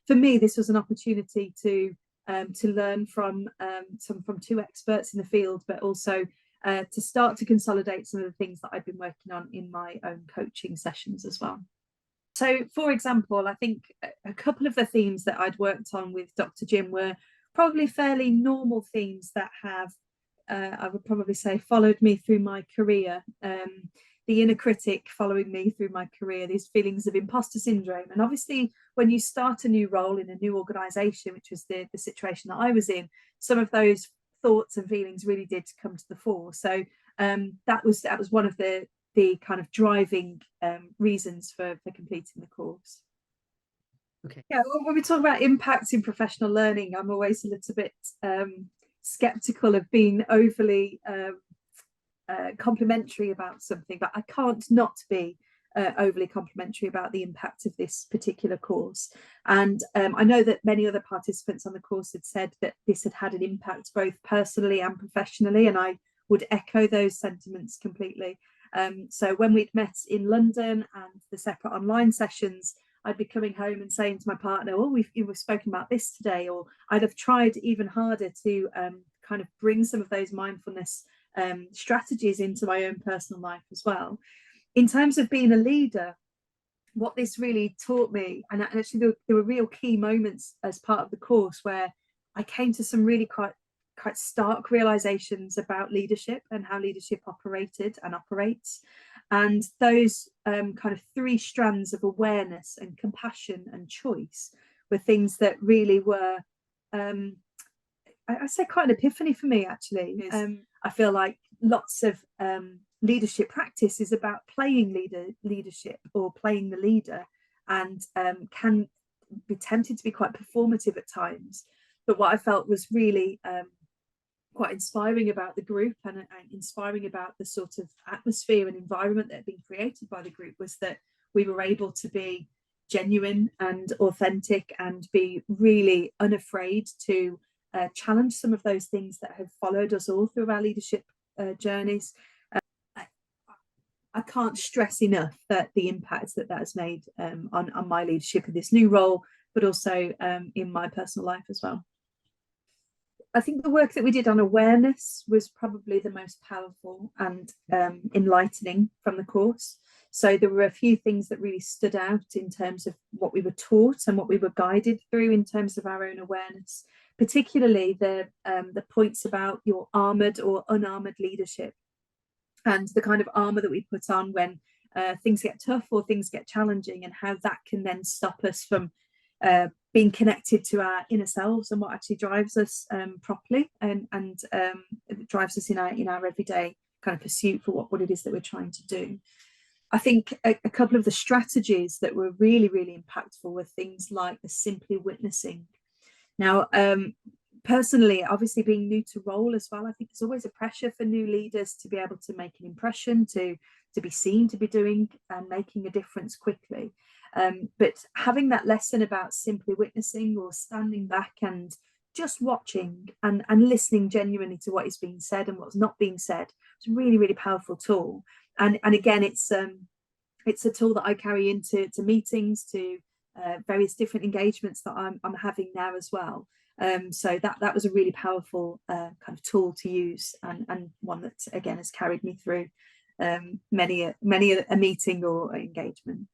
for me, this was an opportunity to learn from two experts in the field, but also to start to consolidate some of the things that I've been working on in my own coaching sessions as well. So, for example, I think a couple of the themes that I'd worked on with Dr. Jim were probably fairly normal themes that have, I would probably say, followed me through my career. The inner critic following me through my career, these feelings of imposter syndrome. And obviously, when you start a new role in a new organisation, which was the situation that I was in, some of those thoughts and feelings really did come to the fore. So that was one of the kind of driving reasons for completing the course. Okay. Yeah, when we talk about impact in professional learning, I'm always a little bit skeptical of being overly complimentary about something, but I can't not be overly complimentary about the impact of this particular course. And I know that many other participants on the course had said that this had had an impact both personally and professionally, and I would echo those sentiments completely. So when we'd met in London and the separate online sessions, I'd be coming home and saying to my partner, oh, we've spoken about this today, or I'd have tried even harder to kind of bring some of those mindfulness strategies into my own personal life as well. In terms of being a leader, what this really taught me, and actually there were real key moments as part of the course where I came to some really quite stark realizations about leadership and how leadership operated and operates. And those kind of three strands of awareness and compassion and choice were things that really were, I say, quite an epiphany for me, actually. Yes. I feel like lots of leadership practice is about playing leadership or playing the leader, and can be tempted to be quite performative at times. But what I felt was really quite inspiring about the group and inspiring about the sort of atmosphere and environment that had been created by the group was that we were able to be genuine and authentic and be really unafraid to challenge some of those things that have followed us all through our leadership journeys. I can't stress enough that the impact that has made on my leadership in this new role, but also in my personal life as well. I think the work that we did on awareness was probably the most powerful and enlightening from the course. So there were a few things that really stood out in terms of what we were taught and what we were guided through in terms of our own awareness, particularly the points about your armoured or unarmoured leadership and the kind of armour that we put on when things get tough or things get challenging, and how that can then stop us from being connected to our inner selves and what actually drives us properly and drives us in our everyday kind of pursuit for what it is that we're trying to do. I think a couple of the strategies that were really, really impactful were things like the simply witnessing. Now, personally, obviously being new to role as well, I think there's always a pressure for new leaders to be able to make an impression, to be seen to be doing and making a difference quickly. But having that lesson about simply witnessing or standing back and just watching and listening genuinely to what is being said and what's not being said, it's a really, really powerful tool. And again, it's a tool that I carry into meetings, to various different engagements that I'm having now as well. So that was a really powerful kind of tool to use, and one that again has carried me through many a meeting or engagement.